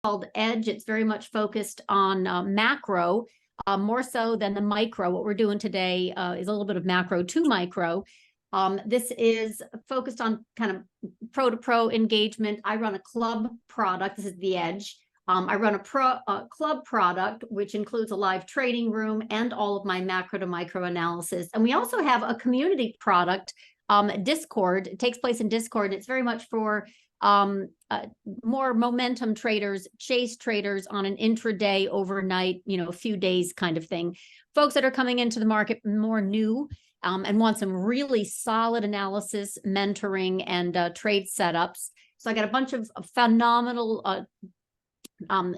called Edge. It's very much focused on macro, more so than the micro. What we're doing today is a little bit of macro to micro. This is focused on kind of pro-to-pro engagement. I run a club product. This is the Edge. I run a club product, which includes a live trading room and all of my macro to micro analysis. And we also have a community product, Discord. It takes place in Discord. It's very much for more momentum traders, chase traders on an intraday, overnight, a few days kind of thing. Folks that are coming into the market more new and want some really solid analysis, mentoring, and trade setups. So I got a bunch of phenomenal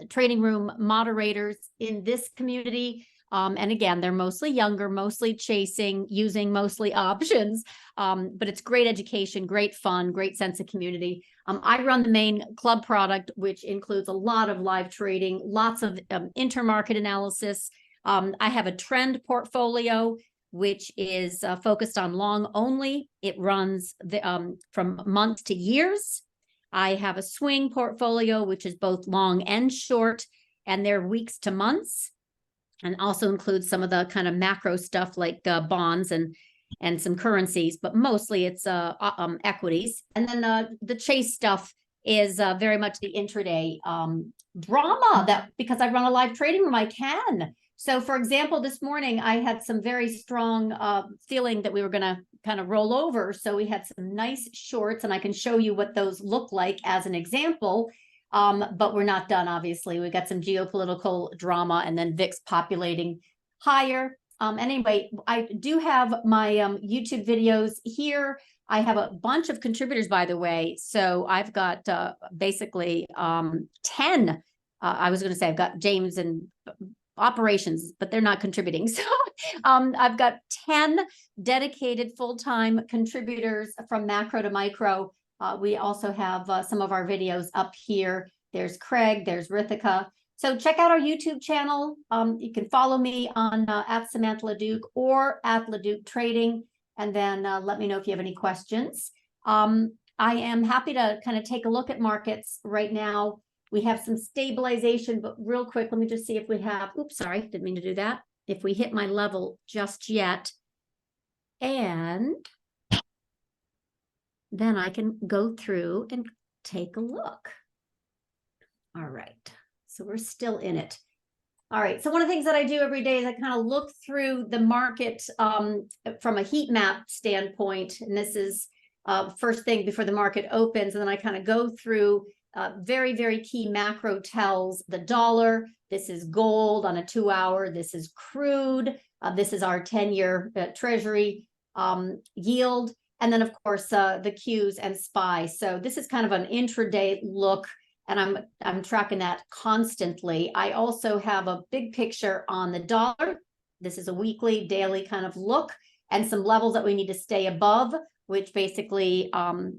trading room moderators in this community. And again, they're mostly younger, mostly chasing, using mostly options. But it's great education, great fun, great sense of community. I run the main club product, which includes a lot of live trading, lots of intermarket analysis. I have a trend portfolio, which is focused on long only. It runs from months to years. I have a swing portfolio, which is both long and short, and they're weeks to months, and also includes some of the kind of macro stuff like bonds and some currencies, but mostly it's equities. And then the chase stuff is very much the intraday drama, that because I run a live trading room, I can. So for example, this morning I had some very strong feeling that we were going to kind of roll over. So we had some nice shorts, and I can show you what those look like as an example. But we're not done, obviously. We got some geopolitical drama and then VIX populating higher. Anyway, I do have my YouTube videos here. I have a bunch of contributors, by the way. So I've got basically 10. I was going to say I've got James and operations, but they're not contributing. So I've got 10 dedicated full-time contributors from macro to micro. We also have some of our videos up here. There's Craig, there's Rithika. So check out our YouTube channel. You can follow me on at Samantha LaDuc or at LaDuc Trading, and then let me know if you have any questions. I am happy to kind of take a look at markets right now. We have some stabilization, but real quick, let me just see if we have, oops, sorry, didn't mean to do that. If we hit my level just yet, and then I can go through and take a look. All right, so we're still in it. All right, so one of the things that I do every day is I kind of look through the market from a heat map standpoint, and this is first thing before the market opens, and then I kind of go through very, very key macro tells. The dollar, this is gold on a 2-hour, this is crude, this is our 10-year treasury yield, and then of course the Qs and SPY. So this is kind of an intraday look, and I'm tracking that constantly. I also have a big picture on the dollar. This is a weekly, daily kind of look, and some levels that we need to stay above, which basically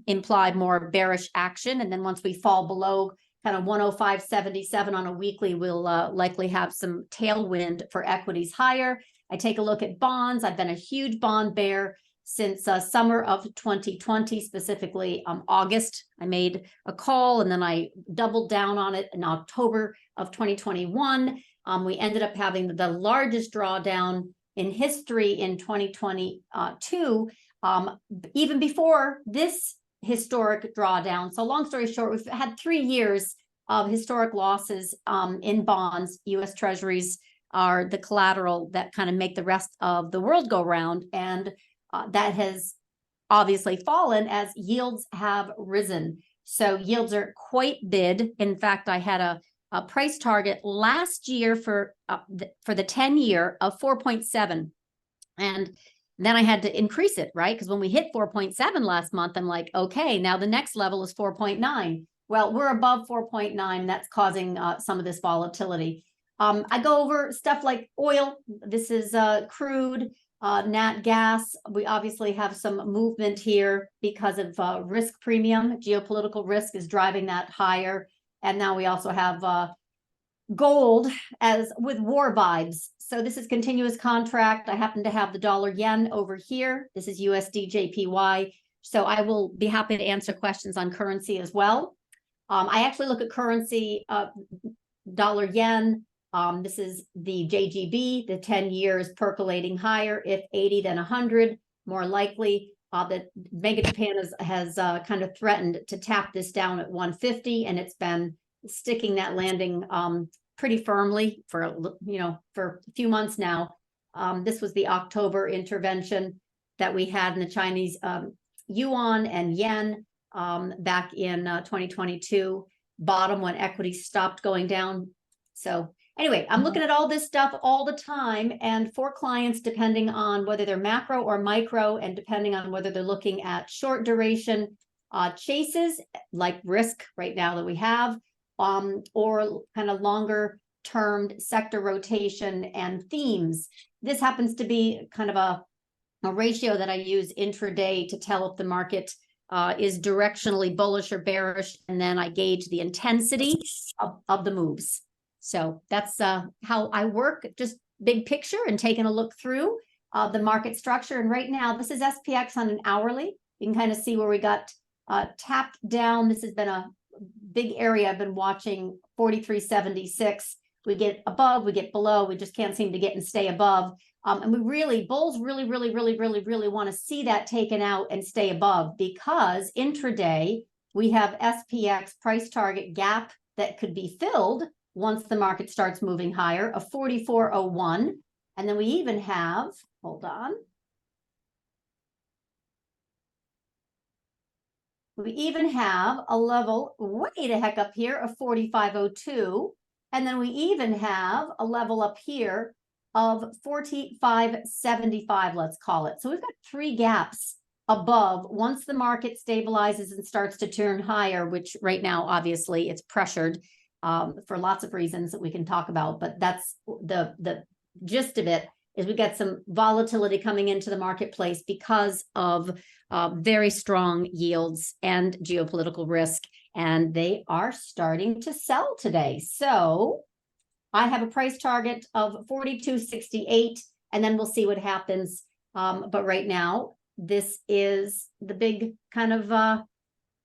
imply more bearish action. And then once we fall below kind of 105.77 on a weekly, we'll likely have some tailwind for equities higher. I take a look at bonds. I've been a huge bond bear since summer of 2020, specifically August. I made a call and then I doubled down on it in October of 2021. We ended up having the largest drawdown in history in 2022. Even before this historic drawdown. So long story short, we've had 3 years of historic losses in bonds. U.S. Treasuries are the collateral that kind of make the rest of the world go round. And that has obviously fallen as yields have risen. So yields are quite bid. In fact, I had a price target last year for the 10-year of 4.7. And then I had to increase it, right? Because when we hit 4.7 last month, I'm like, okay, now the next level is 4.9. Well, we're above 4.9. That's causing some of this volatility. I go over stuff like oil. This is crude, nat gas. We obviously have some movement here because of risk premium. Geopolitical risk is driving that higher. And now we also have gold as with war vibes. So this is continuous contract. I happen to have the dollar yen over here. This is USD JPY. So I will be happy to answer questions on currency as well. I actually look at currency, dollar yen. This is the JGB, the 10 years percolating higher. If 80, then 100, more likely. That Bank of Japan has kind of threatened to tap this down at 150, and it's been sticking that landing pretty firmly for for a few months now. This was the October intervention that we had in the Chinese yuan and yen back in 2022, bottom when equity stopped going down. So anyway, I'm looking at all this stuff all the time, and for clients, depending on whether they're macro or micro, and depending on whether they're looking at short duration chases, like risk right now that we have, or kind of longer termed sector rotation and themes. This happens to be kind of a ratio that I use intraday to tell if the market is directionally bullish or bearish, and then I gauge the intensity of the moves. So that's how I work, just big picture and taking a look through the market structure. And right now, this is SPX on an hourly. You can kind of see where we got tapped down. This has been a big area I've been watching, 43.76. We get above, we get below. We just can't seem to get and stay above. And bulls really want to see that taken out and stay above, because intraday, we have SPX price target gap that could be filled once the market starts moving higher, of 44.01. And then we even have, hold on. We even have a level way the heck up here of 45.02. And then we even have a level up here of 45.75, let's call it. So we've got 3 gaps above once the market stabilizes and starts to turn higher, which right now, obviously, it's pressured for lots of reasons that we can talk about. But that's the gist of it, is we got some volatility coming into the marketplace because of very strong yields and geopolitical risk, and they are starting to sell today. So I have a price target of 42.68, and then we'll see what happens. But right now, this is the big kind of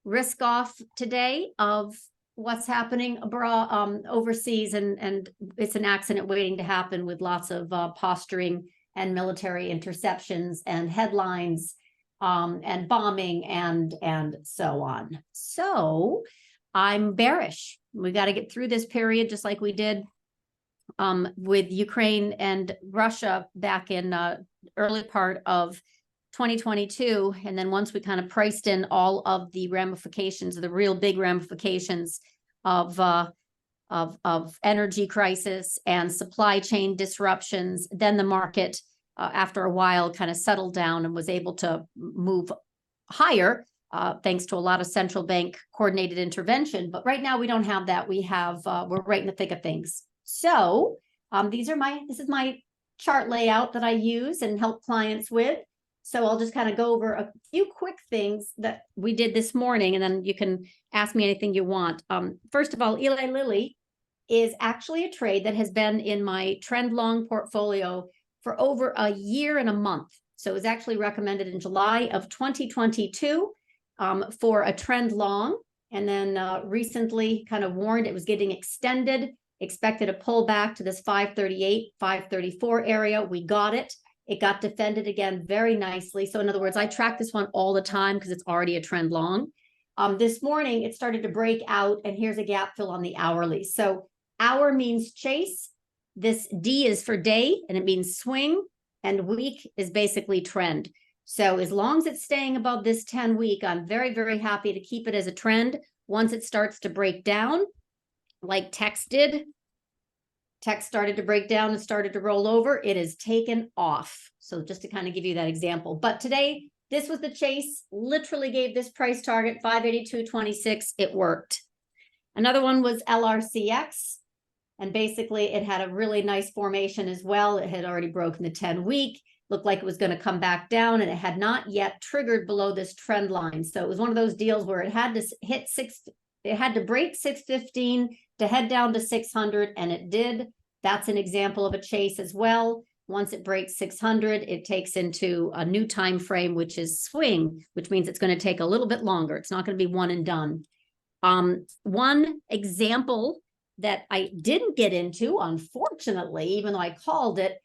risk off today of what's happening abroad, overseas, and it's an accident waiting to happen, with lots of posturing and military interceptions and headlines and bombing and so on. So I'm bearish. We got to get through this period, just like we did with Ukraine and Russia back in early part of 2022. And then once we kind of priced in all of the ramifications, the real big ramifications of energy crisis and supply chain disruptions, then the market, after a while, kind of settled down and was able to move higher, thanks to a lot of central bank coordinated intervention. But right now we don't have that. We have, we're right in the thick of things. So this is my chart layout that I use and help clients with. So I'll just kind of go over a few quick things that we did this morning, and then you can ask me anything you want. First of all, Eli Lilly is actually a trade that has been in my trend long portfolio for over a year and a month. So it was actually recommended in July of 2022 for a trend long, and then recently kind of warned it was getting extended, expected a pullback to this 538, 534 area. We got it. It got defended again very nicely. So in other words, I track this one all the time because it's already a trend long. This morning, it started to break out, and here's a gap fill on the hourly. So hour means chase. This D is for day, and it means swing, and week is basically trend. So as long as it's staying above this 10-week, I'm very, very happy to keep it as a trend. Once it starts to break down, like text did, text started to break down and started to roll over, it is taken off. So just to kind of give you that example. But today, this was the chase, literally gave this price target, 582.26. It worked. Another one was LRCX. And basically, it had a really nice formation as well. It had already broken the 10-week, looked like it was going to come back down, and it had not yet triggered below this trend line. So it was one of those deals where it had to hit it had to break 615 to head down to 600, and it did. That's an example of a chase as well. Once it breaks 600, it takes into a new time frame, which is swing, which means it's going to take a little bit longer. It's not going to be one and done. One example that I didn't get into, unfortunately, even though I called it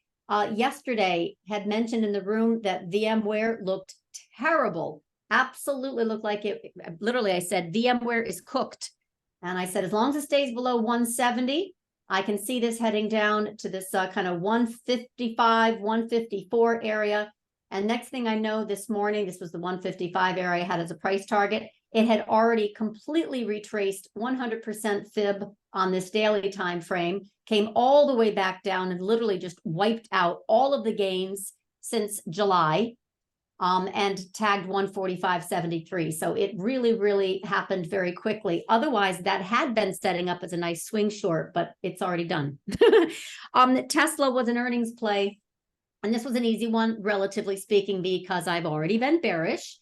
yesterday, had mentioned in the room that VMware looked terrible. Absolutely looked like it. Literally, I said, VMware is cooked. And I said, as long as it stays below 170, I can see this heading down to this kind of 155, 154 area. And next thing I know, this morning, this was the 155 area I had as a price target. It had already completely retraced 100% fib on this daily time frame, came all the way back down and literally just wiped out all of the gains since July, and tagged 145.73. So it really, really happened very quickly. Otherwise, that had been setting up as a nice swing short, but it's already done. Tesla was an earnings play, and this was an easy one, relatively speaking, because I've already been bearish.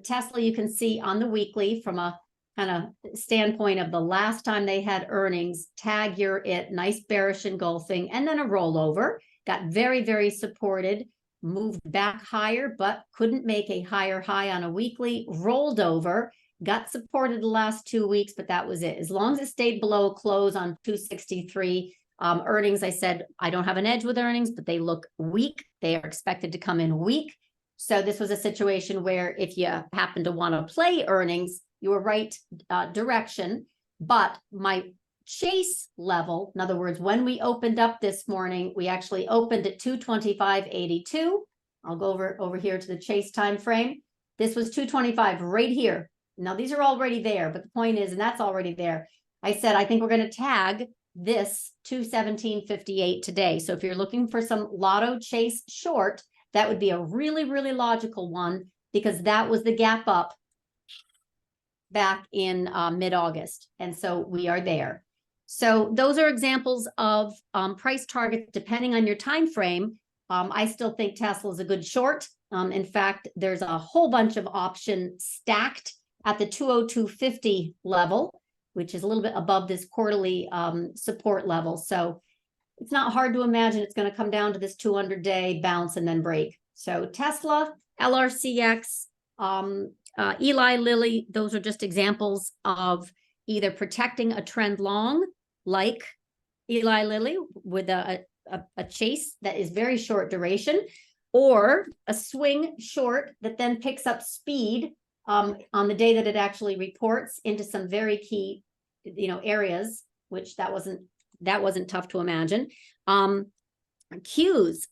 Tesla, you can see on the weekly from a kind of standpoint of the last time they had earnings, tag your it, nice bearish engulfing, and then a rollover. Got very, very supported, moved back higher, but couldn't make a higher high on a weekly, rolled over, got supported the last 2 weeks, but that was it. As long as it stayed below close on 263, earnings, I said, I don't have an edge with earnings, but they look weak. They are expected to come in weak. So this was a situation where if you happen to want to play earnings, you were right direction. But my chase level, in other words, when we opened up this morning, we actually opened at 225.82. I'll go over here to the chase time frame. This was 225 right here. Now these are already there, but the point is, and that's already there. I said, I think we're going to tag this 217.58 today. So if you're looking for some lotto chase short, that would be a really, really logical one, because that was the gap up back in mid-August. And so we are there. So those are examples of price targets depending on your time frame. I still think Tesla is a good short. In fact, there's a whole bunch of options stacked at the 202.50 level, which is a little bit above this quarterly support level. So it's not hard to imagine it's going to come down to this 200-day bounce and then break. So Tesla, LRCX, Eli Lilly, those are just examples of either protecting a trend long, like Eli Lilly with a chase that is very short duration, or a swing short that then picks up speed on the day that it actually reports into some very key, areas, which that wasn't tough to imagine. Qs.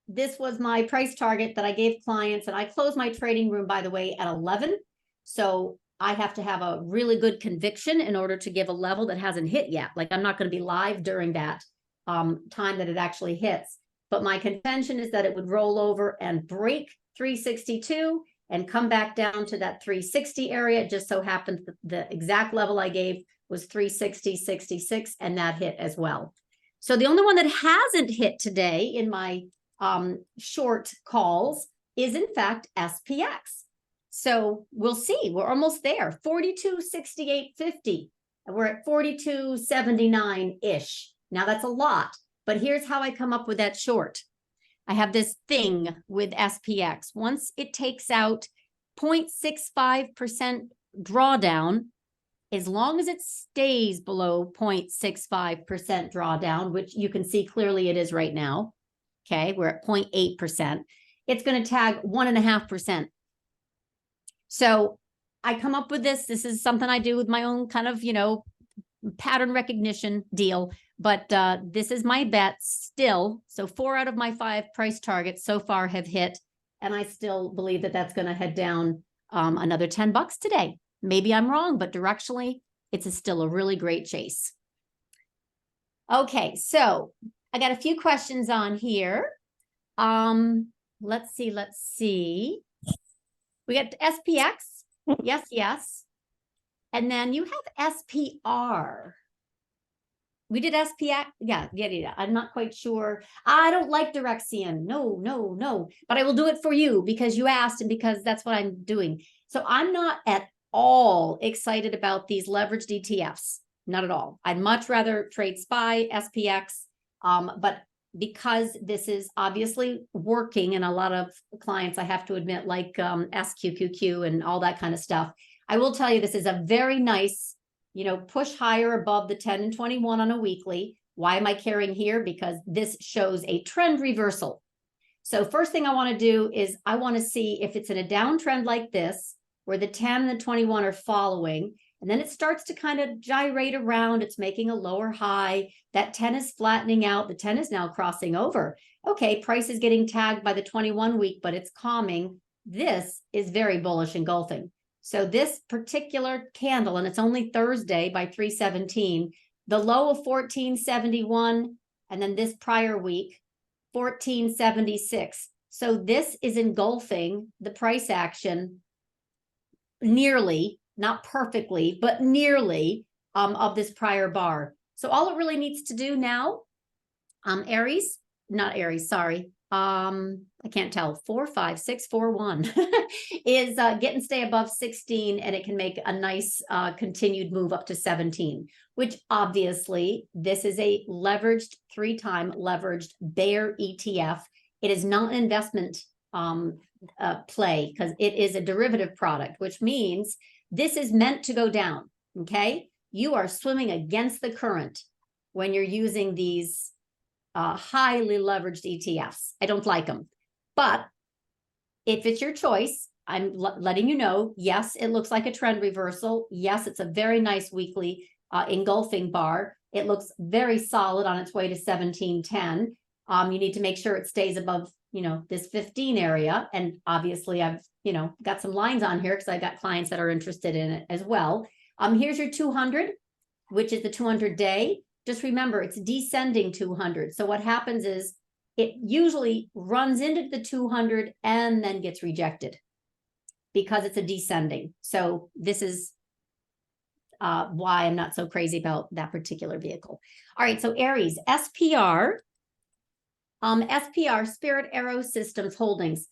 This was my price target that I gave clients, and I closed my trading room, by the way, at 11. So I have to have a really good conviction in order to give a level that hasn't hit yet. Like, I'm not going to be live during that time that it actually hits. But my contention is that it would roll over and break 362 and come back down to that 360 area. It just so happened that the exact level I gave was 360.66, and that hit as well. So the only one that hasn't hit today in my short calls is in fact SPX. So we'll see. We're almost there. 42.68.50. We're at 42.79-ish. Now that's a lot, but here's how I come up with that short. I have this thing with SPX. Once it takes out 0.65% drawdown, as long as it stays below 0.65% drawdown, which you can see clearly it is right now. Okay, we're at 0.8%. It's going to tag 1.5%. So I come up with this. This is something I do with my own kind of, pattern recognition deal. But this is my bet still. So 4 out of my 5 price targets so far have hit. And I still believe that that's going to head down another $10 today. Maybe I'm wrong, but directionally, it's still a really great chase. Okay, so I got a few questions on here. Let's see. We got SPX. Yes. And then you have SPR. We did SPX. Yeah. I'm not quite sure. I don't like Direxion. No. But I will do it for you because you asked and because that's what I'm doing. So I'm not at all excited about these leveraged ETFs. Not at all. I'd much rather trade SPY, SPX. But because this is obviously working, and a lot of clients, I have to admit, like SQQQ and all that kind of stuff, I will tell you, this is a very nice, push higher above the 10 and 21 on a weekly. Why am I carrying here? Because this shows a trend reversal. So first thing I want to do is I want to see if it's in a downtrend like this, where the 10 and the 21 are following, and then it starts to kind of gyrate around. It's making a lower high. That 10 is flattening out. The 10 is now crossing over. Okay, price is getting tagged by the 21 week, but it's calming. This is very bullish engulfing. So this particular candle, and it's only Thursday by 317, the low of 1471, and then this prior week, 1476. So this is engulfing the price action nearly, not perfectly, but nearly of this prior bar. So all it really needs to do now, Aries, not Aries, sorry. I can't tell, 4, 5, 6, 4, 1 is get and stay above 16, and it can make a nice continued move up to 17, which obviously this is a leveraged, 3-time leveraged bear ETF. It is not an investment play because it is a derivative product, which means this is meant to go down. Okay, you are swimming against the current when you're using these highly leveraged ETFs. I don't like them, but if it's your choice, I'm letting you know, yes, it looks like a trend reversal. Yes, it's a very nice weekly engulfing bar. It looks very solid on its way to 1710. You need to make sure it stays above, this 15 area. And obviously I've, got some lines on here because I got clients that are interested in it as well. Here's your 200, which is the 200-day. Just remember, it's descending 200. So what happens is it usually runs into the 200 and then gets rejected because it's a descending. So this is why I'm not so crazy about that particular vehicle. All right, so Aries, SPR, Spirit Aero Systems Holdings.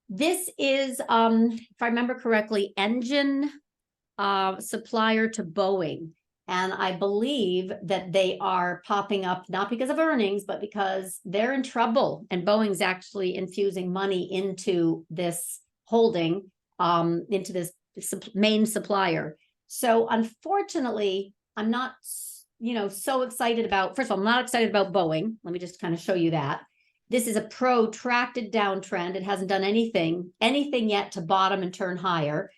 This is, if I remember correctly, engine supplier to Boeing. And I believe that they are popping up, not because of earnings, but because they're in trouble. And Boeing's actually infusing money into this holding, into this main supplier. So unfortunately, I'm not, so excited about, first of all, I'm not excited about Boeing. Let me just kind of show you that. This is a protracted downtrend. It hasn't done anything yet to bottom and turn higher.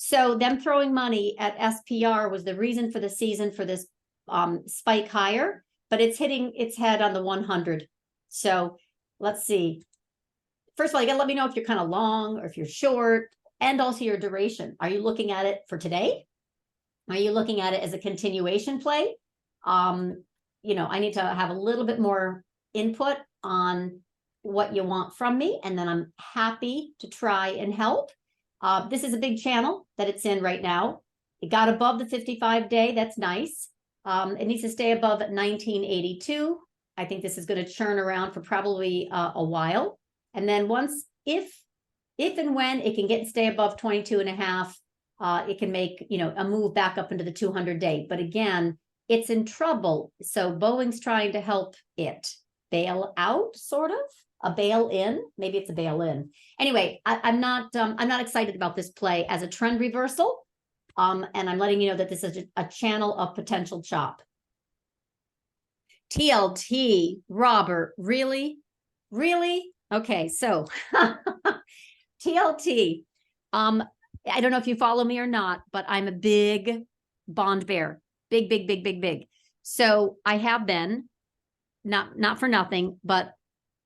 So them throwing money at SPR was the reason for the season for this spike higher, but it's hitting its head on the 100. So let's see. First of all, you got to let me know if you're kind of long or if you're short, and also your duration. Are you looking at it for today? Are you looking at it as a continuation play? I need to have a little bit more input on what you want from me, and then I'm happy to try and help. This is a big channel that it's in right now. It got above the 55-day. That's nice. It needs to stay above 1982. I think this is going to churn around for probably a while. And then once, if and when it can get and stay above 22.5, it can make, a move back up into the 200-day. But again, it's in trouble. So Boeing's trying to help it bail out, sort of. A bail in, maybe it's a bail in. Anyway, I'm not excited about this play as a trend reversal. And I'm letting you know that this is a channel of potential chop. TLT, Robert, really? Okay, so TLT. I don't know if you follow me or not, but I'm a big bond bear. Big. So I have been, not for nothing, but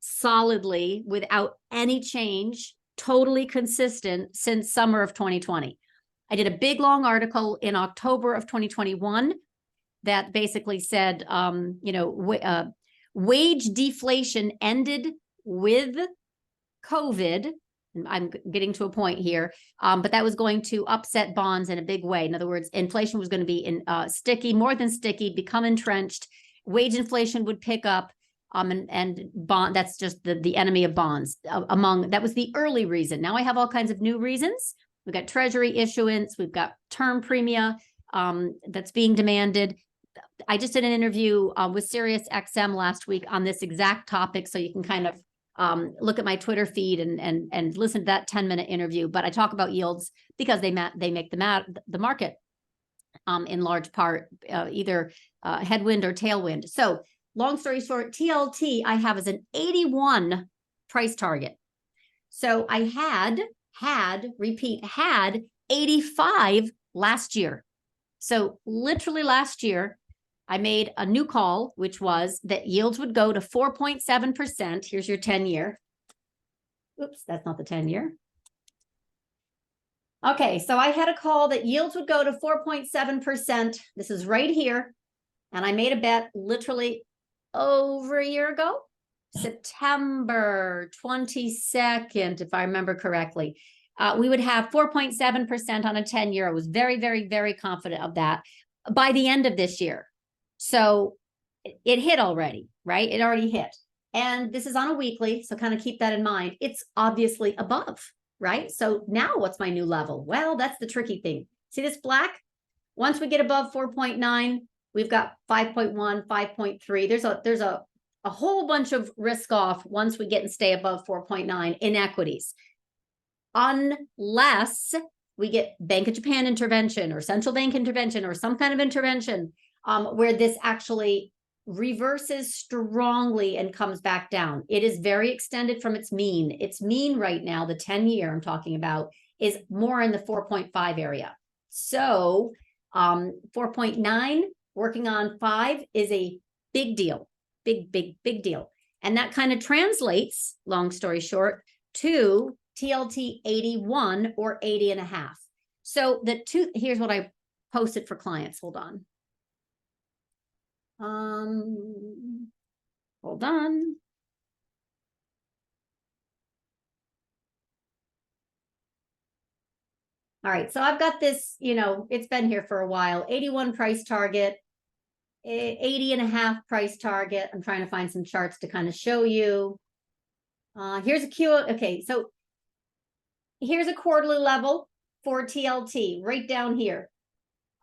solidly, without any change, totally consistent since summer of 2020. I did a big long article in October of 2021 that basically said, wage deflation ended with COVID. I'm getting to a point here, but that was going to upset bonds in a big way. In other words, inflation was going to be sticky, more than sticky, become entrenched. Wage inflation would pick up. And bond, that's just the enemy of bonds that was the early reason. Now I have all kinds of new reasons. We've got treasury issuance. We've got term premia that's being demanded. I just did an interview with SiriusXM last week on this exact topic. So you can kind of look at my Twitter feed and listen to that 10-minute interview. But I talk about yields because they make the market in large part either headwind or tailwind. So long story short, TLT I have as an 81 price target. So I had 85 last year. So literally last year, I made a new call, which was that yields would go to 4.7%. Here's your 10-year. Oops, that's not the 10-year. Okay, so I had a call that yields would go to 4.7%. This is right here. And I made a bet literally over a year ago, September 22nd, if I remember correctly. We would have 4.7% on a 10-year. I was very, very, very confident of that by the end of this year. So it hit already, right? It already hit. And this is on a weekly, so kind of keep that in mind. It's obviously above, right? So now what's my new level? Well, that's the tricky thing. See this black? Once we get above 4.9, we've got 5.1, 5.3. There's a whole bunch of risk off once we get and stay above 4.9 in equities. Unless we get Bank of Japan intervention or central bank intervention or some kind of intervention where this actually reverses strongly and comes back down. It is very extended from its mean. Its mean right now, the 10-year I'm talking about, is more in the 4.5 area. So 4.9 working on 5 is a big deal, big deal. And that kind of translates, long story short, to TLT 81 or 80.5. So here's what I posted for clients. Hold on. Hold on. All right, so I've got this, it's been here for a while. 81 price target, 80.5 price target. I'm trying to find some charts to kind of show you. Here's a okay, so here's a quarterly level for TLT right down here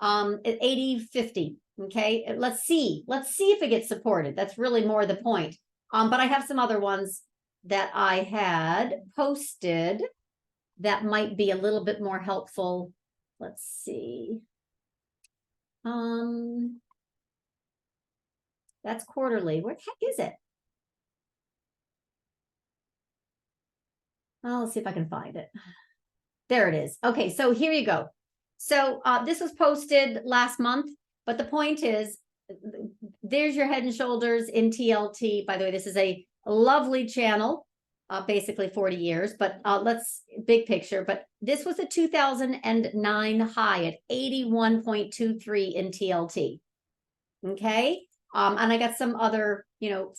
at 80.50. Okay, let's see if it gets supported. That's really more the point. But I have some other ones that I had posted that might be a little bit more helpful. Let's see. That's quarterly. Where the heck is it? Oh, let's see if I can find it. There it is. Okay, so here you go. So this was posted last month. But the point is, there's your Head and Shoulders in TLT. By the way, this is a lovely channel, basically 40 years, but let's big picture. But this was a 2009 high at 81.23 in TLT. Okay. And I got some other,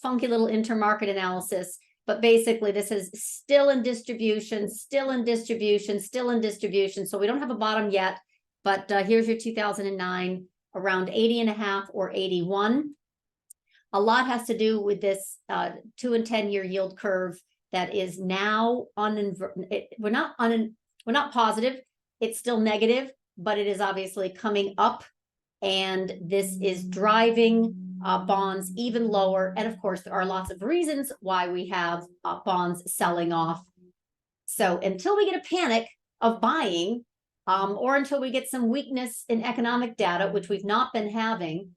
funky little intermarket analysis, but basically this is still in distribution. So we don't have a bottom yet, but here's your 2009. Around 80.5 or 81. A lot has to do with this 2 and 10-year yield curve that is now we're not positive. It's still negative, but it is obviously coming up, and this is driving bonds even lower. And of course, there are lots of reasons why we have bonds selling off. So until we get a panic of buying, or until we get some weakness in economic data, which we've not been having,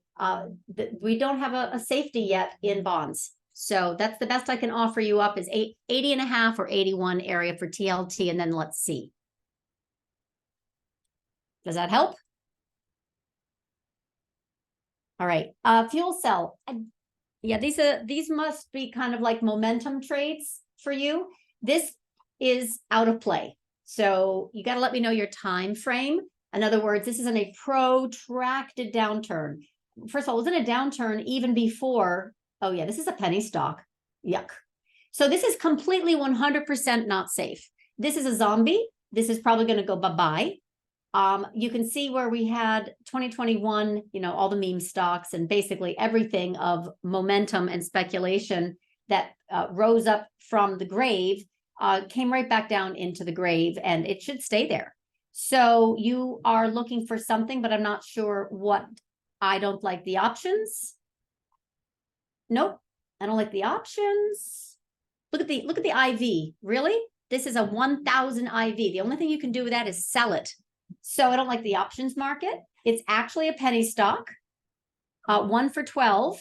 we don't have a safety yet in bonds. So that's the best I can offer you up is 80.5 or 81 area for TLT, and then let's see. Does that help? All right, fuel cell. Yeah, these must be kind of like momentum trades for you. This is out of play. So you got to let me know your time frame. In other words, this isn't a protracted downturn. First of all, it was in a downturn even before. Oh yeah, this is a penny stock. Yuck. So this is completely 100% not safe. This is a zombie. This is probably going to go bye-bye. You can see where we had 2021, all the meme stocks and basically everything of momentum and speculation that rose up from the grave. Came right back down into the grave, and it should stay there. So you are looking for something, but I'm not sure what. I don't like the options. Nope, I don't like the options. look at the IV. Really? This is a 1,000 IV. The only thing you can do with that is sell it. So I don't like the options market. It's actually a penny stock. 1 for 12.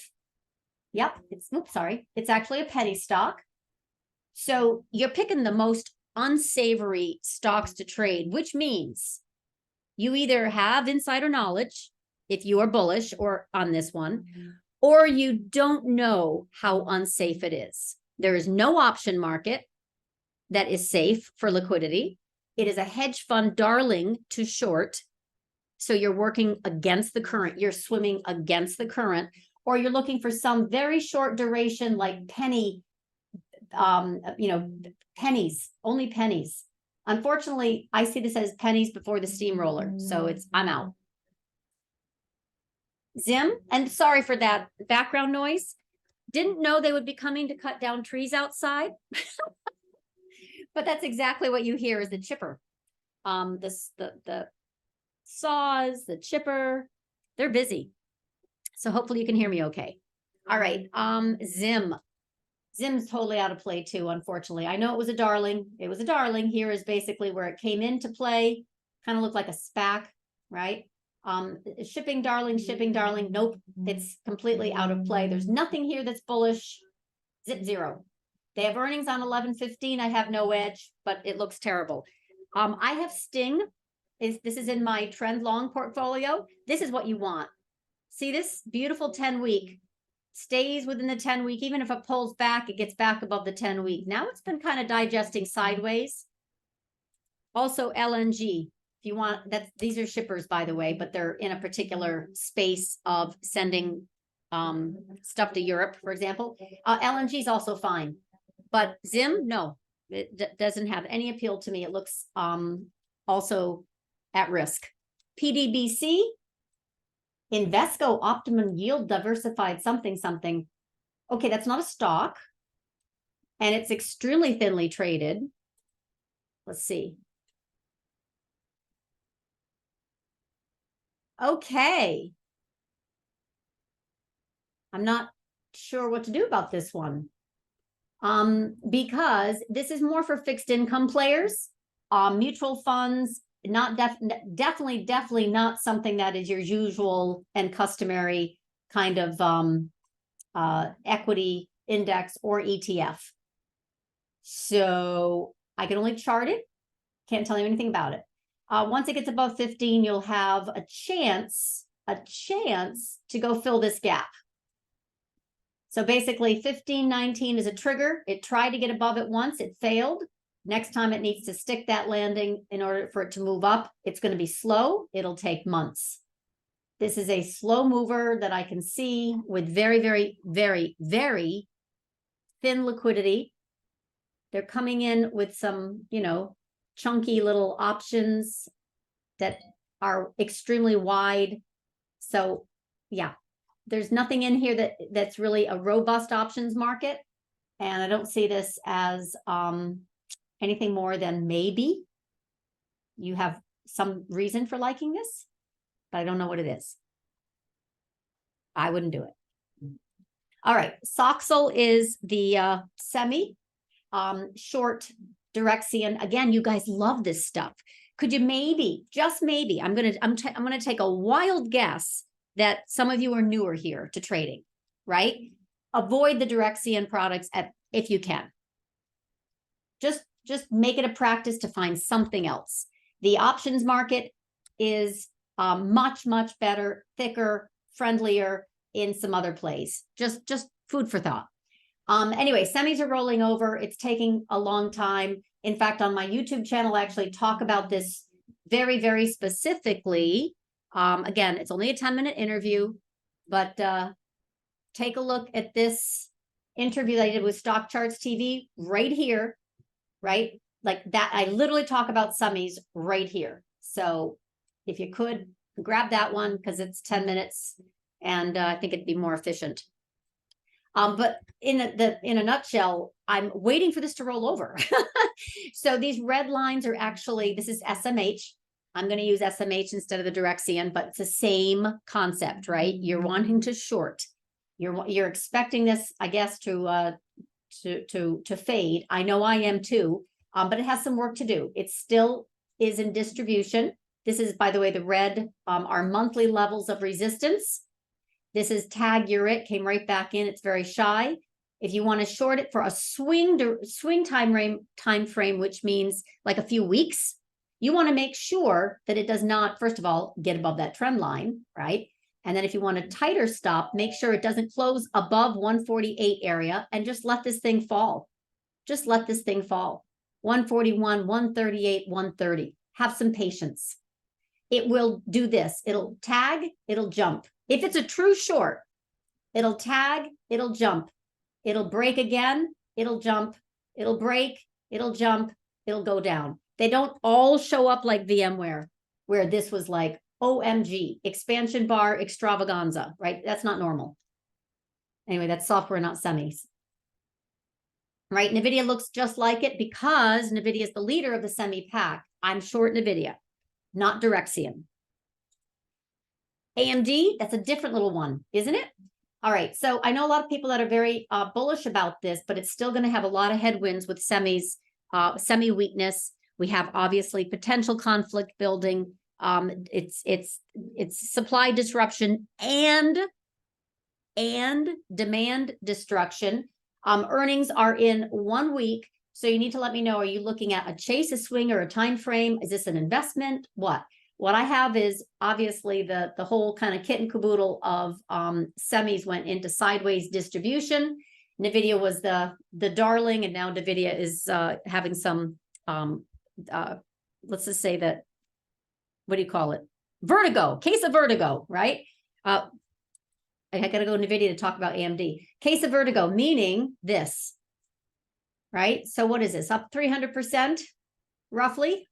Yep. It's actually a penny stock. So you're picking the most unsavory stocks to trade, which means you either have insider knowledge if you are bullish or on this one, or you don't know how unsafe it is. There is no option market that is safe for liquidity. It is a hedge fund darling to short. So you're working against the current, you're swimming against the current, or you're looking for some very short duration like pennies, only pennies. Unfortunately, I see this as pennies before the steamroller. So I'm out. Zim, and sorry for that background noise. Didn't know they would be coming to cut down trees outside. But that's exactly what you hear is the chipper. The saws, the chipper, they're busy. So hopefully you can hear me okay. All right, Zim. Zim's totally out of play too, unfortunately. I know it was a darling. It was a darling. Here is basically where it came into play. Kind of looked like a SPAC, right? Shipping darling. Nope, it's completely out of play. There's nothing here that's bullish. Zip zero. They have earnings on 11/15. I have no edge, but it looks terrible. I have Sting. This is in my trend long portfolio. This is what you want. See this beautiful 10-week stays within the 10-week. Even if it pulls back, it gets back above the 10-week. Now it's been kind of digesting sideways. Also LNG. If you want, these are shippers, by the way, but they're in a particular space of sending stuff to Europe, for example. LNG is also fine, but Zim, no, it doesn't have any appeal to me. It looks also at risk. PDBC, Invesco Optimum Yield Diversified something. Okay, that's not a stock, and it's extremely thinly traded. Let's see. Okay. I'm not sure what to do about this one. Because this is more for fixed income players, mutual funds, not definitely not something that is your usual and customary kind of equity index or ETF. So I can only chart it. Can't tell you anything about it. Once it gets above 15, you'll have a chance to go fill this gap. So basically 15.19 is a trigger. It tried to get above it once, it failed. Next time it needs to stick that landing in order for it to move up. It's going to be slow. It'll take months. This is a slow mover that I can see with very, very, very, very thin liquidity. They're coming in with some, chunky little options that are extremely wide. So yeah, there's nothing in here that's really a robust options market. And I don't see this as anything more than maybe you have some reason for liking this, but I don't know what it is. I wouldn't do it. All right, Soxal is the semi short Direxion. Again, you guys love this stuff. Could you maybe, just maybe, I'm gonna take a wild guess that some of you are newer here to trading, right? Avoid the Direxion products if you can. Just make it a practice to find something else. The options market is much better, thicker, friendlier in some other plays. Just food for thought. Anyway, semis are rolling over. It's taking a long time. In fact, on my YouTube channel, I actually talk about this very, very specifically. Again, it's only a 10-minute interview, but take a look at this interview that I did with Stock Charts TV right here, right? Like that, I literally talk about semis right here. So if you could grab that one because it's 10 minutes and I think it'd be more efficient. But in a nutshell, I'm waiting for this to roll over. So these red lines are actually, this is SMH. I'm going to use SMH instead of the Direxion, but it's the same concept, right? You're wanting to short. You're expecting this, I guess, to to fade. I know I am too, but it has some work to do. It still is in distribution. This is, by the way, the red are monthly levels of resistance. This is tag URIT, came right back in. It's very shy. If you want to short it for a swing time frame, which means like a few weeks, you want to make sure that it does not, first of all, get above that trend line, right? And then if you want a tighter stop, make sure it doesn't close above 148 area and just let this thing fall. Just let this thing fall. 141, 138, 130. Have some patience. It will do this. It'll tag, it'll jump. If it's a true short, it'll tag, it'll jump. It'll break again, it'll jump. It'll break, it'll jump, it'll go down. They don't all show up like VMware, where this was like, OMG, expansion bar extravaganza, right? That's not normal. Anyway, that's software, not semis. Right? NVIDIA looks just like it because NVIDIA is the leader of the semi pack. I'm short NVIDIA, not Direxion. AMD, that's a different little one, isn't it? All right, so I know a lot of people that are very bullish about this, but it's still going to have a lot of headwinds with semis, semi weakness. We have obviously potential conflict building. It's supply disruption and demand destruction. Earnings are in 1 week, so you need to let me know, are you looking at a chase, a swing, or a time frame? Is this an investment? What I have is obviously the whole kind of kit and caboodle of semis went into sideways distribution. NVIDIA was the darling, and now NVIDIA is having some let's just say that, what do you call it? Vertigo, case of vertigo, right? I got to go NVIDIA to talk about AMD. Case of vertigo, meaning this, right? So what is this? Up 300%, roughly?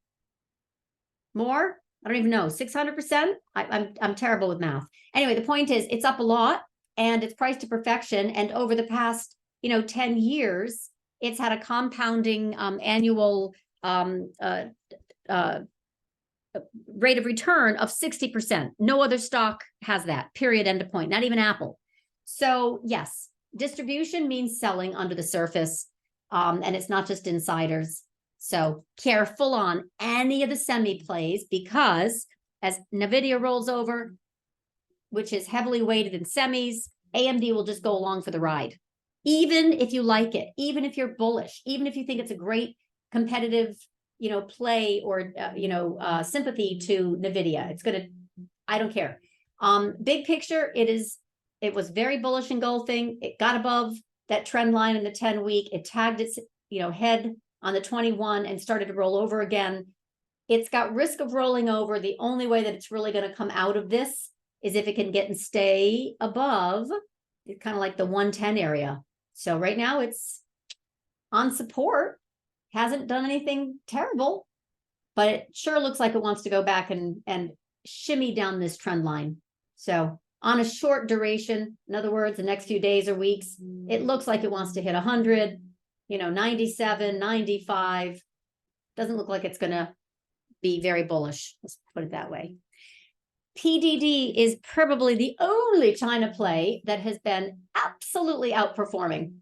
More? I don't even know. 600%? I'm terrible with math. Anyway, the point is, it's up a lot, and it's priced to perfection. And over the past, 10 years, it's had a compounding annual rate of return of 60%. No other stock has that, period, end of point, not even Apple. So yes, distribution means selling under the surface, and it's not just insiders. So careful on any of the semi plays, because as NVIDIA rolls over, which is heavily weighted in semis, AMD will just go along for the ride. Even if you like it, even if you're bullish, even if you think it's a great competitive play or, sympathy to NVIDIA. It's going to, I don't care. Big picture, it was very bullish engulfing. It got above that trend line in the 10-week. It tagged its, head on the 21 and started to roll over again. It's got risk of rolling over. The only way that it's really going to come out of this is if it can get and stay above, it's kind of like the 110 area. So right now it's on support. Hasn't done anything terrible, but it sure looks like it wants to go back and shimmy down this trend line. So on a short duration, in other words, the next few days or weeks, it looks like it wants to hit 100, 97, 95. Doesn't look like it's going to be very bullish. Let's put it that way. PDD is probably the only China play that has been absolutely outperforming.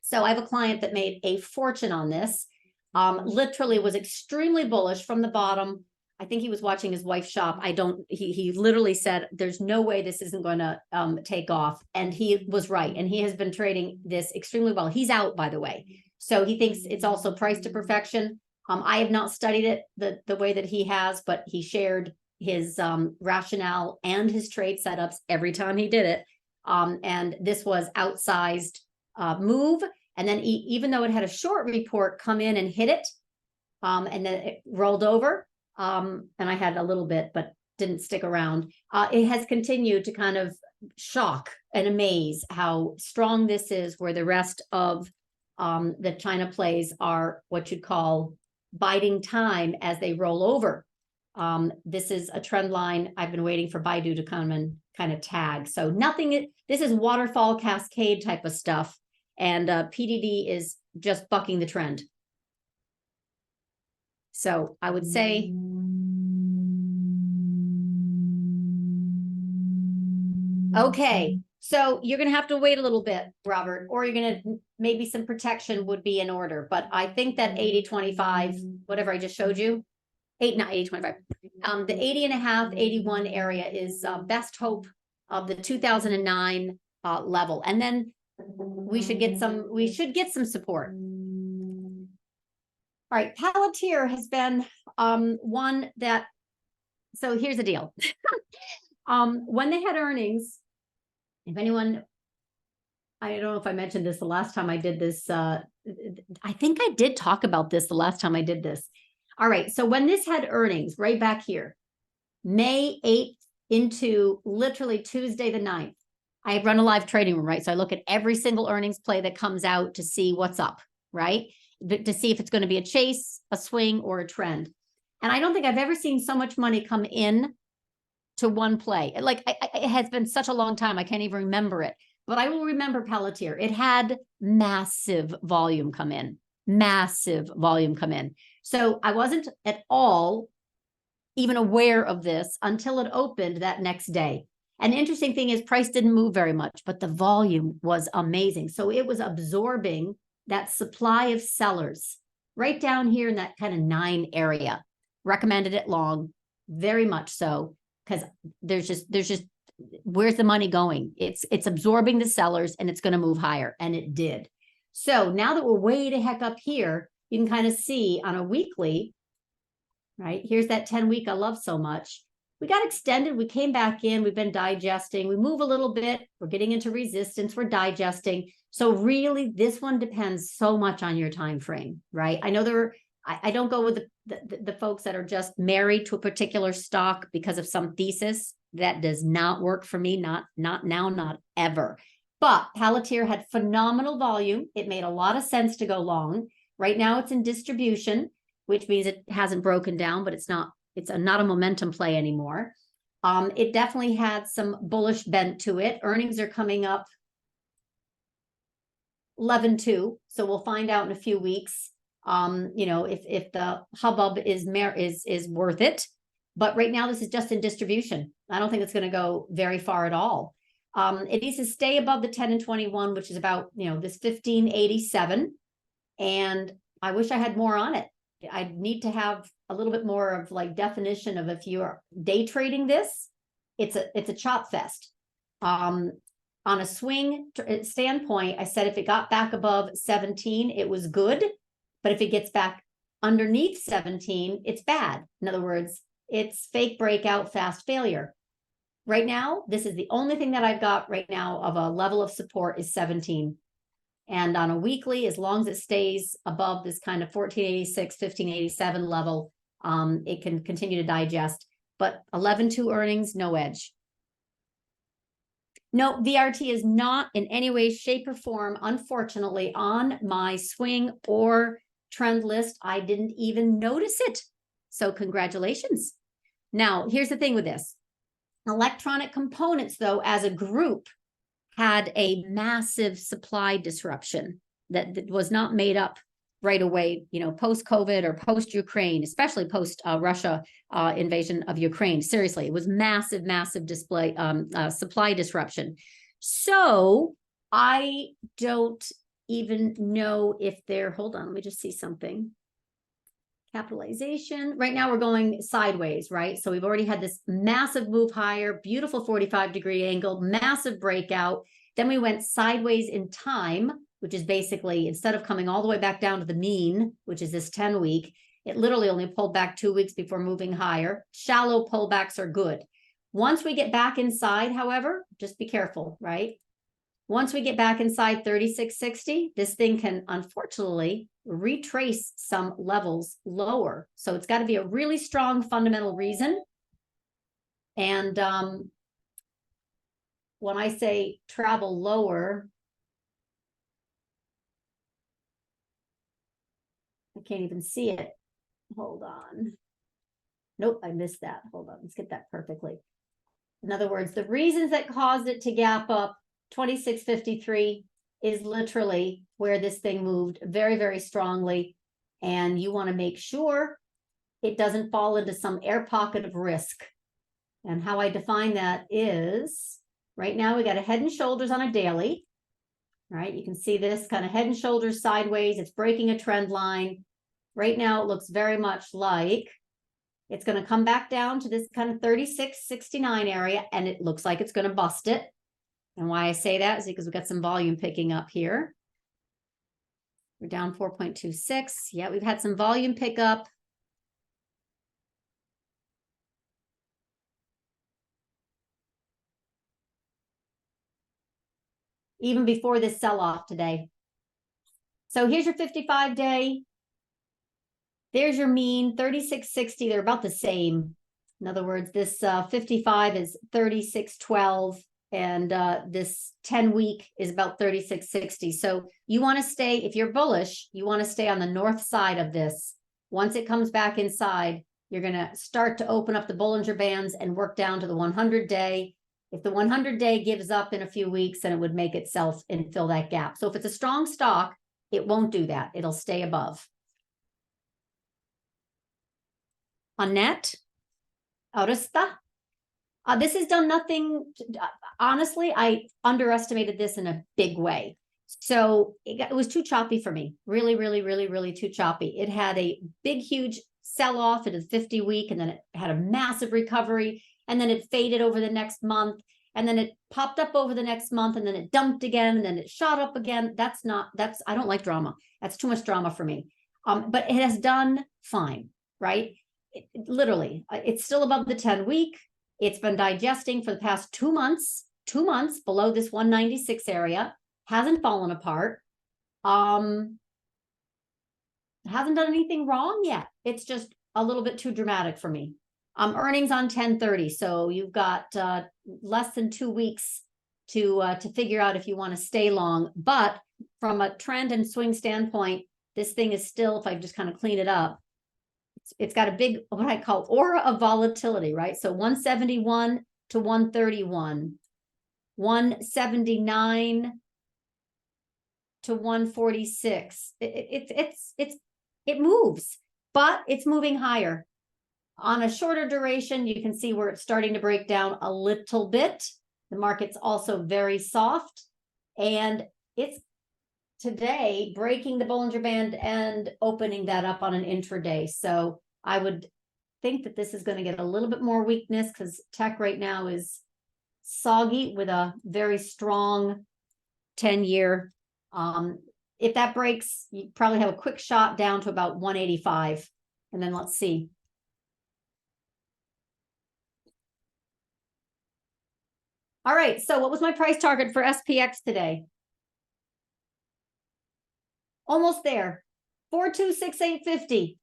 So I have a client that made a fortune on this. Literally was extremely bullish from the bottom. I think he was watching his wife shop. He literally said, there's no way this isn't going to take off. And he was right. And he has been trading this extremely well. He's out, by the way. So he thinks it's also priced to perfection. I have not studied it the way that he has, but he shared his rationale and his trade setups every time he did it. And this was outsized move. And then even though it had a short report come in and hit it, and then it rolled over, and I had a little bit, but didn't stick around. It has continued to kind of shock and amaze how strong this is, where the rest of the China plays are what you'd call biding time as they roll over. This is a trend line I've been waiting for Baidu to come and kind of tag. So this is waterfall cascade type of stuff. And PDD is just bucking the trend. So I would say okay, So you're going to have to wait a little bit, Robert, or you're going to, maybe some protection would be in order. But I think that 80-25, whatever I just showed you, not 80-25, the 80.5, 81 area is best hope of the 2009 level. And then we should get some support. All right, Palantir has been one that, so here's the deal. When they had earnings, if anyone, I don't know if I mentioned this the last time I did this. I think I did talk about this the last time I did this. All right, so when this had earnings right back here, May 8th into literally Tuesday the 9th, I run a live trading room, right? So I look at every single earnings play that comes out to see what's up, right? To see if it's going to be a chase, a swing, or a trend. And I don't think I've ever seen so much money come in to one play. Like, it has been such a long time, I can't even remember it. But I will remember Palantir. It had massive volume come in, massive volume come in. So I wasn't at all even aware of this until it opened that next day. And the interesting thing is price didn't move very much, but the volume was amazing. So it was absorbing that supply of sellers right down here in that kind of 9 area. Recommended it long, very much so, because there's just where's the money going? It's absorbing the sellers and it's going to move higher, and it did. So now that we're way the heck up here, you can kind of see on a weekly, right? Here's that 10-week I love so much. We got extended. We came back in. We've been digesting. We move a little bit. We're getting into resistance. We're digesting. So really, this one depends so much on your time frame, right? I know I don't go with the folks that are just married to a particular stock because of some thesis. That does not work for me. Not now, not ever. But Palantir had phenomenal volume. It made a lot of sense to go long. Right now, it's in distribution, which means it hasn't broken down, but it's not a momentum play anymore. It definitely had some bullish bent to it. Earnings are coming up 11/2, so we'll find out in a few weeks. If the hubbub is worth it. But right now, this is just in distribution. I don't think it's going to go very far at all. It needs to stay above the 10 and 21, which is about this 1587, and I wish I had more on it. I need to have a little bit more of like definition of, if you're day trading this, it's a chop fest. On a swing standpoint, I said if it got back above 17, it was good. But if it gets back underneath 17, it's bad. In other words, it's fake breakout, fast failure. Right now, this is the only thing that I've got right now of a level of support is 17. And on a weekly, as long as it stays above this kind of 1486, 1587 level, it can continue to digest. But 11/2 earnings, no edge. No, VRT is not in any way, shape, or form, unfortunately, on my swing or trend list. I didn't even notice it. So congratulations. Now, here's the thing with this. Electronic components, though, as a group, had a massive supply disruption that was not made up right away, post-COVID or post-Ukraine, especially post-Russia invasion of Ukraine. Seriously, it was massive, massive supply disruption. So I don't even know if hold on, let me just see something. Capitalization. Right now we're going sideways, right? So we've already had this massive move higher, beautiful 45-degree angle, massive breakout. Then we went sideways in time, which is basically, instead of coming all the way back down to the mean, which is this 10-week, it literally only pulled back 2 weeks before moving higher. Shallow pullbacks are good. Once we get back inside, however, just be careful, right? Once we get back inside 3660, this thing can unfortunately retrace some levels lower. So it's got to be a really strong fundamental reason. And when I say travel lower, I can't even see it. Hold on. Nope, I missed that. Hold on, let's get that perfectly. In other words, the reasons that caused it to gap up 2653 is literally where this thing moved very, very strongly. And you want to make sure it doesn't fall into some air pocket of risk. And how I define that is Right now, we got a head and shoulders on a daily. All right, you can see this kind of head and shoulders sideways. It's breaking a trend line. Right now, it looks very much like it's going to come back down to this kind of 36.69 area, and it looks like it's going to bust it. And why I say that is because we've got some volume picking up here. We're down 4.26. Yeah, we've had some volume pickup. Even before this sell-off today. So here's your 55-day. There's your mean, 36.60. They're about the same. In other words, this 55 is 36.12, and this 10-week is about 36.60. So you want to stay, if you're bullish, you want to stay on the north side of this. Once it comes back inside, you're going to start to open up the Bollinger Bands and work down to the 100-day. If the 100-day gives up in a few weeks, then it would make itself and fill that gap. So if it's a strong stock, it won't do that. It'll stay above. Annette, Aurista. This has done nothing. Honestly, I underestimated this in a big way. So it was too choppy for me. Really, really, really, really too choppy. It had a big, huge sell-off at a 50-week, and then it had a massive recovery, and then it faded over the next month, and then it popped up over the next month, and then it dumped again, and then it shot up again. I don't like drama. That's too much drama for me. But it has done fine, right? Literally, it's still above the 10-week. It's been digesting for the past 2 months below this 196 area, hasn't fallen apart. Hasn't done anything wrong yet. It's just a little bit too dramatic for me. Earnings on 10/30, so you've got less than 2 weeks to figure out if you want to stay long. But from a trend and swing standpoint, this thing is still, if I just kind of clean it up, it's got a big, what I call aura of volatility, right? So 171 to 131, 179 to 146. It moves, but it's moving higher. On a shorter duration, you can see where it's starting to break down a little bit. The market's also very soft, and it's today breaking the Bollinger Band and opening that up on an intraday. So I would think that this is going to get a little bit more weakness because tech right now is soggy with a very strong 10-year. If that breaks, you probably have a quick shot down to about 185. And then let's see. All right, so what was my price target for SPX today? Almost there. 426,850.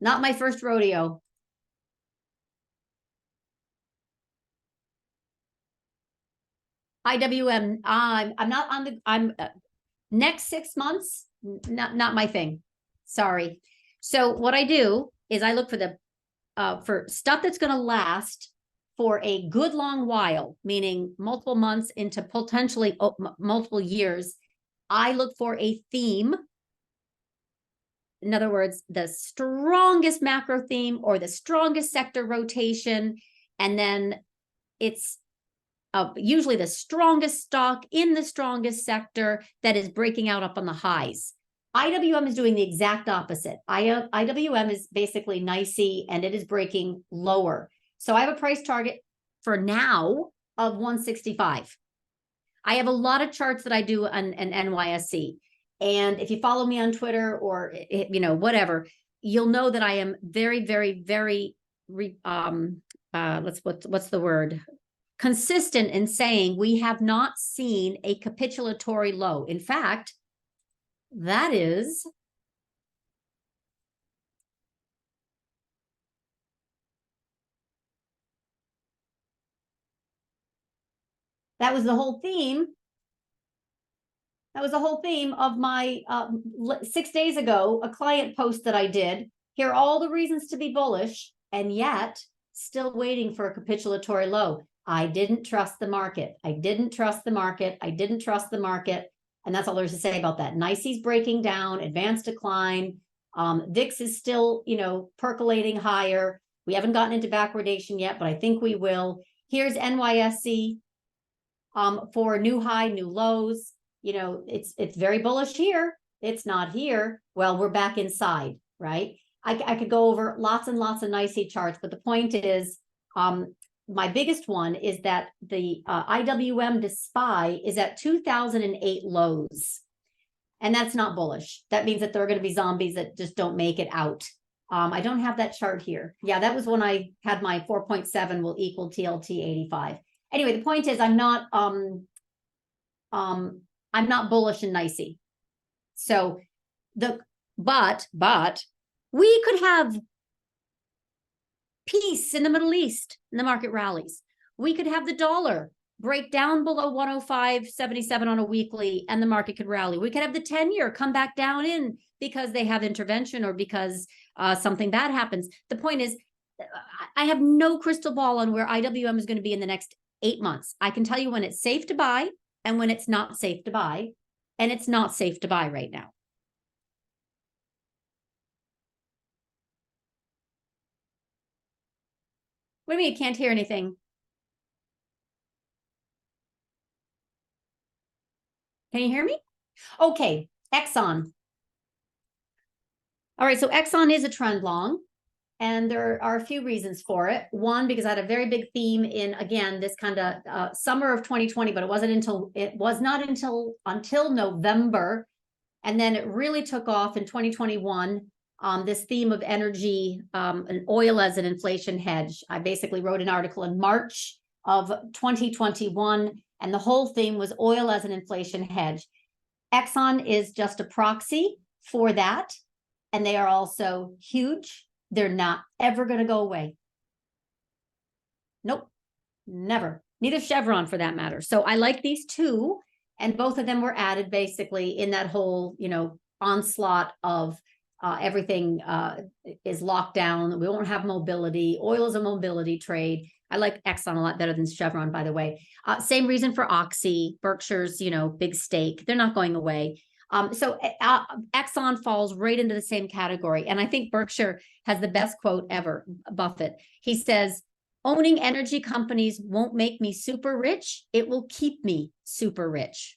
Not my first rodeo. IWM, I'm not on the, next 6 months, not my thing. Sorry. So what I do is I look for the, for stuff that's going to last for a good long while, meaning multiple months into potentially multiple years. I look for a theme. In other words, the strongest macro theme or the strongest sector rotation. And then it's usually the strongest stock in the strongest sector that is breaking out up on the highs. IWM is doing the exact opposite. IWM is basically nicey and it is breaking lower. So I have a price target for now of 165. I have a lot of charts that I do on NYSE. And if you follow me on Twitter or, whatever, you'll know that I am very, very, very, what's the word? Consistent in saying we have not seen a capitulatory low. In fact, that was the whole theme. That was the whole theme of my 6 days ago, a client post that I did. Here are all the reasons to be bullish, and yet still waiting for a capitulatory low. I didn't trust the market. I didn't trust the market. I didn't trust the market. And that's all there's to say about that. NYSE's breaking down, advanced decline. VIX is still, percolating higher. We haven't gotten into backwardation yet, but I think we will. Here's NYSE. for new high, new lows. You know, it's very bullish here. It's not here. Well, we're back inside, right? I could go over lots and lots of NYSE charts, but the point is, my biggest one is that the IWM to SPY is at 2008 lows. And that's not bullish. That means that there are going to be zombies that just don't make it out. I don't have that chart here. Yeah, that was when I had my 4.7 will equal TLT 85. Anyway, the point is I'm not bullish in NYSE. So but we could have peace in the Middle East and the market rallies. We could have the dollar break down below 105.77 on a weekly and the market could rally. We could have the 10-year come back down in because they have intervention or because something bad happens. The point is, I have no crystal ball on where IWM is going to be in the next 8 months. I can tell you when it's safe to buy and when it's not safe to buy, and it's not safe to buy right now. What do you mean you can't hear anything? Can you hear me? Okay, Exxon. All right, so Exxon is a trend long, and there are a few reasons for it. One, because I had a very big theme in, again, this kind of summer of 2020, but it was not until November, and then it really took off in 2021. This theme of energy and oil as an inflation hedge. I basically wrote an article in March of 2021, and the whole theme was oil as an inflation hedge. Exxon is just a proxy for that, and they are also huge. They're not ever going to go away. Nope, never. Neither Chevron for that matter. So I like these two, and both of them were added basically in that whole, you know, onslaught of everything is locked down. We won't have mobility. Oil is a mobility trade. I like Exxon a lot better than Chevron, by the way. Same reason for Oxy, Berkshire's, you know, big stake. They're not going away. So Exxon falls right into the same category. And I think Berkshire has the best quote ever, Buffett. He says, owning energy companies won't make me super rich. It will keep me super rich.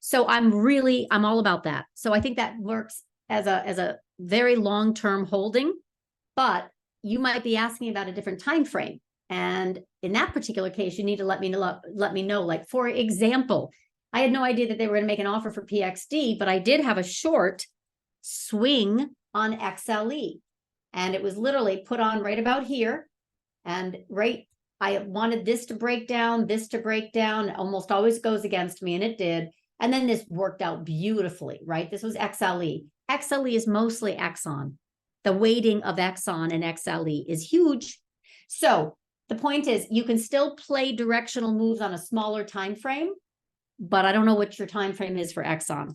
So I'm all about that. So I think that works as a very long-term holding, but you might be asking about a different time frame. And in that particular case, you need to let me know. Like, for example, I had no idea that they were going to make an offer for PXD, but I did have a short swing on XLE. And it was literally put on right about here. And I wanted this to break down. It almost always goes against me, and it did. And then this worked out beautifully, right? This was XLE. XLE is mostly Exxon. The weighting of Exxon and XLE is huge. So the point is, you can still play directional moves on a smaller time frame, but I don't know what your time frame is for Exxon.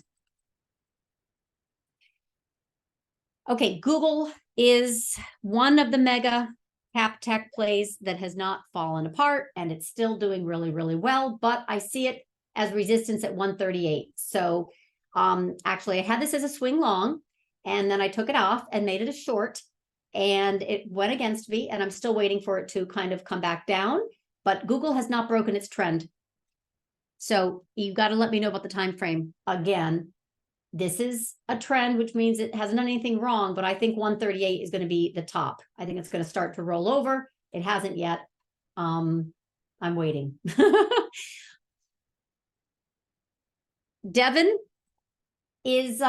Okay, Google is one of the mega cap tech plays that has not fallen apart, and it's still doing really, really well, but I see it as resistance at 138. So actually, I had this as a swing long, and then I took it off and made it a short, and it went against me, and I'm still waiting for it to kind of come back down, but Google has not broken its trend. So you got to let me know about the time frame. Again, this is a trend, which means it hasn't done anything wrong, but I think 138 is going to be the top. I think it's going to start to roll over. It hasn't yet. I'm waiting. Devon is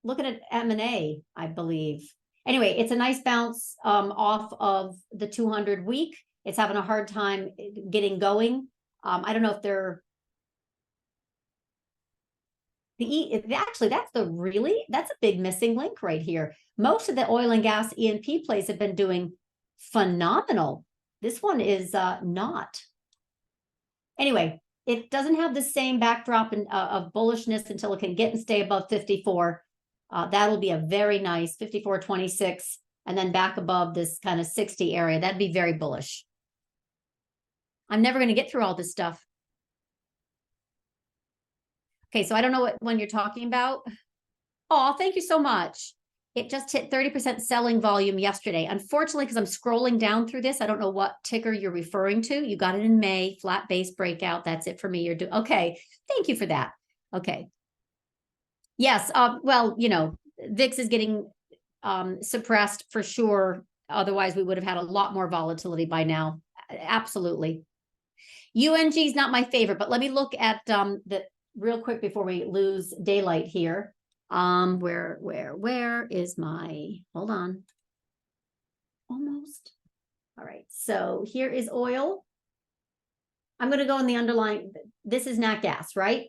looking at M&A, I believe. Anyway, it's a nice bounce off of the 200 week. It's having a hard time getting going. I don't know if they're actually that's a big missing link right here. Most of the oil and gas E&P plays have been doing phenomenal. This one is not. Anyway, it doesn't have the same backdrop of bullishness until it can get and stay above 54. That'll be a very nice 54.26, and then back above this kind of 60 area. That'd be very bullish. I'm never going to get through all this stuff. Okay, so I don't know what one you're talking about. Oh, thank you so much. it just hit 30% selling volume yesterday. Unfortunately, because I'm scrolling down through this, I don't know what ticker you're referring to. You got it in May, flat base breakout. That's it for me. You're doing okay. Thank you for that. Okay. Yes. Well, you know, VIX is getting suppressed for sure. Otherwise, we would have had a lot more volatility by now. Absolutely. UNG is not my favorite, but let me look at the real quick before we lose daylight here. Where is my, hold on. Almost. All right. So here is oil. I'm going to go in the underlying, this is nat gas, right?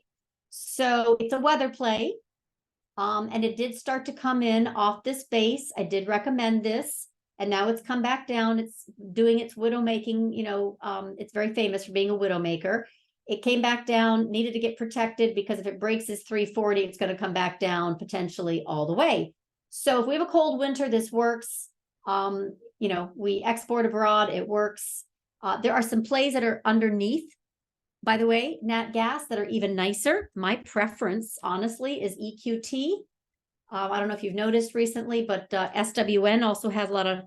So it's a weather play. And it did start to come in off this base. I did recommend this, and now it's come back down. It's doing its widow making, you know, it's very famous for being a widow maker. It came back down, needed to get protected because if it breaks this 340, it's going to come back down potentially all the way. So if we have a cold winter, this works. You know, we export abroad, it works. There are some plays that are underneath, by the way, nat gas, that are even nicer. My preference, honestly, is EQT. I don't know if you've noticed recently, but SWN also has a lot of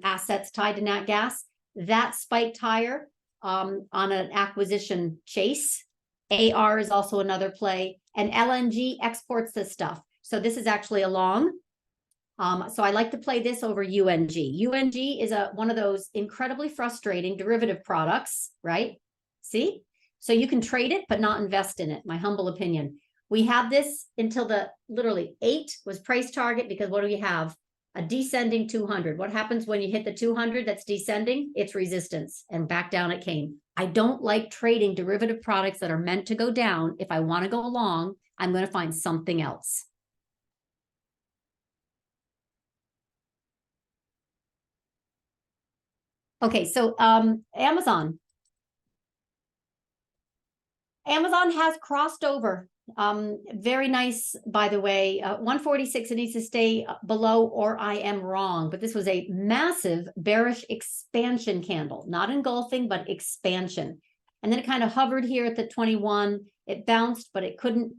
assets tied to nat gas. That spiked higher on an acquisition chase. AR is also another play, and LNG exports this stuff. So this is actually a long. So I like to play this over UNG. UNG is one of those incredibly frustrating derivative products, right? See? So you can trade it, but not invest in it, my humble opinion. We have this until the literally 8 was price target, because what do we have? A descending 200. What happens when you hit the 200 that's descending? It's resistance, and back down it came. I don't like trading derivative products that are meant to go down. If I want to go long, I'm going to find something else. Okay, so Amazon. Amazon has crossed over. Very nice, by the way. 146, it needs to stay below, or I am wrong. But this was a massive bearish expansion candle, not engulfing, but expansion. And then it kind of hovered here at the 21. It bounced, but it couldn't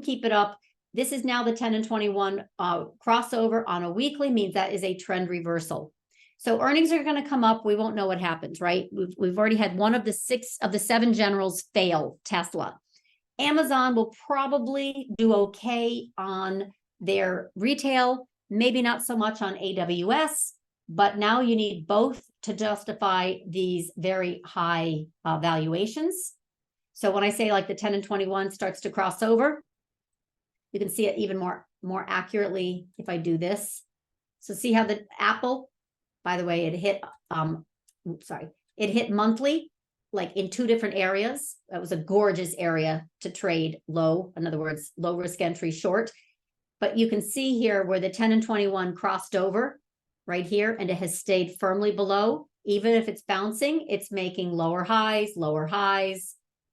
keep it up. This is now the 10 and 21 crossover on a weekly, means that is a trend reversal. So earnings are going to come up. We won't know what happens, right? We've already had one of the 6 of the 7 generals fail, Tesla. Amazon will probably do okay on their retail, maybe not so much on AWS, but now you need both to justify these very high valuations. So when I say like the 10 and 21 starts to cross over, you can see it even more accurately if I do this. So see how the Apple, by the way, it hit, it hit monthly, like in 2 different areas. That was a gorgeous area to trade low. In other words, low risk entry short. But you can see here where the 10 and 21 crossed over right here, and it has stayed firmly below. Even if it's bouncing, it's making lower highs.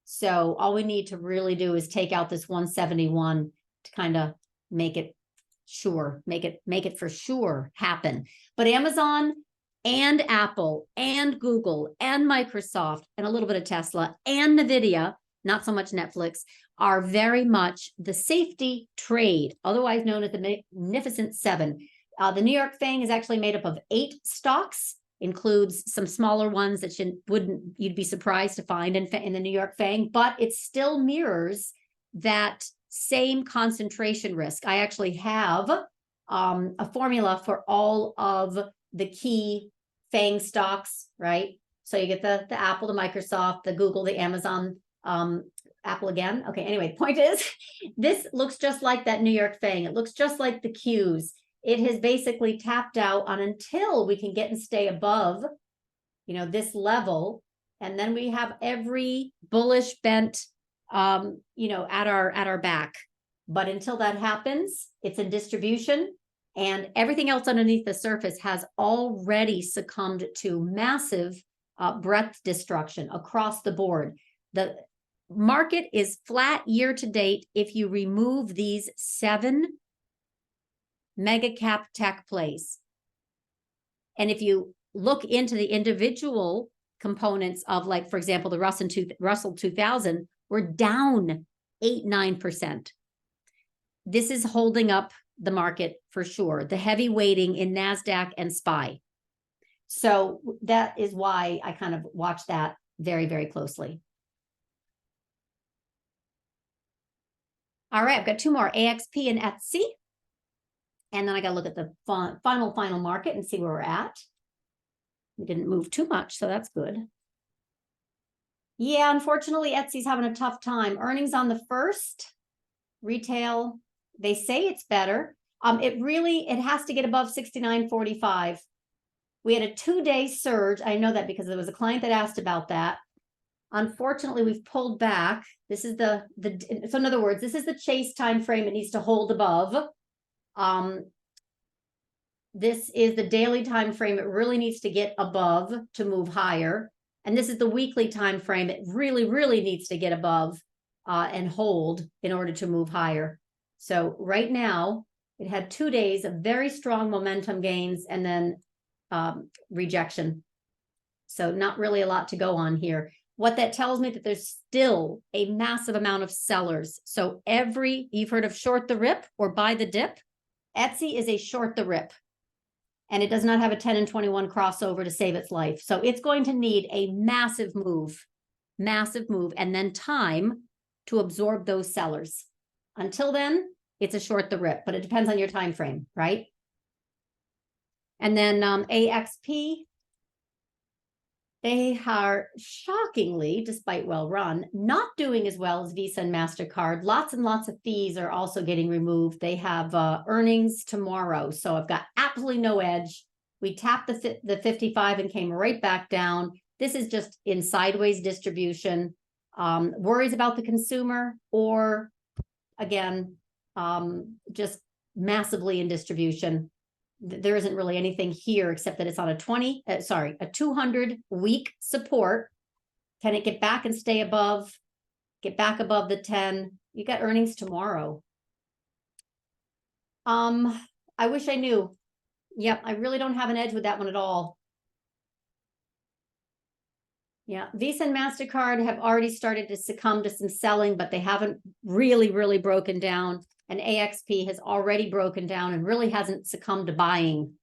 So all we need to really do is take out this 171 to kind of make it sure, make it for sure happen. But Amazon and Apple and Google and Microsoft and a little bit of Tesla and NVIDIA, not so much Netflix, are very much the safety trade, otherwise known as the Magnificent Seven. The New York FANG is actually made up of 8 stocks, includes some smaller ones that you'd be surprised to find in the New York FANG, but it still mirrors that same concentration risk. I actually have a formula for all of the key FANG stocks, right? So you get the Apple, the Microsoft, the Google, the Amazon, Apple again. Okay, anyway, the point is, this looks just like that New York FANG. It looks just like the Qs. It has basically tapped out on until we can get and stay above, this level. And then we have every bullish bent, at our back. But until that happens, it's in distribution. And everything else underneath the surface has already succumbed to massive breadth destruction across the board. The market is flat year to date if you remove these 7 mega cap tech plays. And if you look into the individual components of, like, for example, the Russell 2000, we're down 8-9%. This is holding up the market for sure. The heavy weighting in NASDAQ and SPY. So that is why I kind of watch that very, very closely. All right, I've got two more, AXP and Etsy. And then I got to look at the final market and see where we're at. We didn't move too much, so that's good. Yeah, unfortunately, Etsy's having a tough time. Earnings on the 1st, retail, they say it's better. It has to get above 69.45. We had a 2-day surge. I know that because there was a client that asked about that. Unfortunately, we've pulled back. This is so in other words, this is the chase time frame it needs to hold above. This is the daily time frame it really needs to get above to move higher. And this is the weekly time frame it really, really needs to get above and hold in order to move higher. So right now, it had 2 days of very strong momentum gains and then rejection. So not really a lot to go on here. What that tells me that there's still a massive amount of sellers. So you've heard of short the rip or buy the dip. Etsy is a short the rip. And it does not have a 10 and 21 crossover to save its life. So it's going to need a massive move, and then time to absorb those sellers. Until then, it's a short the rip, but it depends on your time frame, right? And then AXP, they are shockingly, despite well run, not doing as well as Visa and MasterCard. Lots and lots of fees are also getting removed. They have earnings tomorrow. So I've got absolutely no edge. We tapped the 55 and came right back down. This is just in sideways distribution. Worries about the consumer or, again, just massively in distribution. There isn't really anything here except that it's on a 200-week support. Can it get back and stay above, get back above the 10? You got earnings tomorrow. I wish I knew. Yep, I really don't have an edge with that one at all. Yeah, Visa and MasterCard have already started to succumb to some selling, but they haven't really, really broken down. And AXP has already broken down and really hasn't succumbed to buying.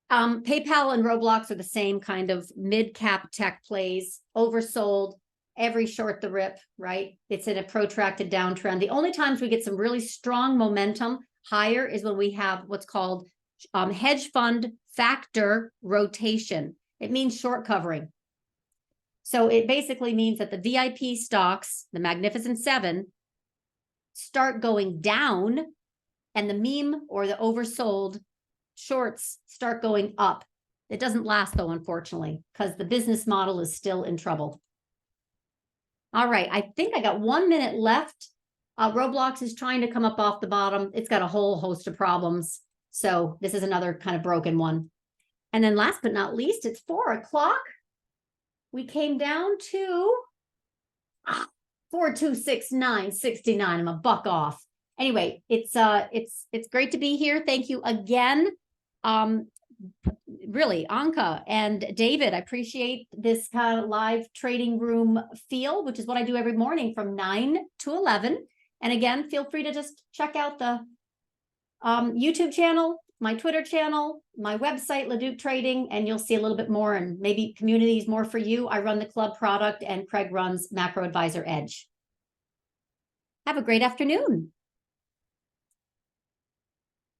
PayPal and Roblox are the same kind of mid-cap tech plays, oversold, every short the rip, right? It's in a protracted downtrend. The only times we get some really strong momentum higher is when we have what's called hedge fund factor rotation. It means short covering. So it basically means that the VIP stocks, the Magnificent Seven, start going down and the meme or the oversold shorts start going up. It doesn't last though, unfortunately, because the business model is still in trouble. All right, I think I got 1 minute left. Roblox is trying to come up off the bottom. It's got a whole host of problems. So this is another kind of broken one. And then last but not least, it's 4 o'clock. We came down to 4,269.69. I'm a buck off. Anyway, it's great to be here. Thank you again. Really, Anka and David, I appreciate this kind of live trading room feel, which is what I do every morning from 9 to 11. And again, feel free to just check out the YouTube channel, my Twitter channel, my website, LaDuc Trading, and you'll see a little bit more and maybe communities more for you. I run the club product and Craig runs Macro Advisor Edge. Have a great afternoon.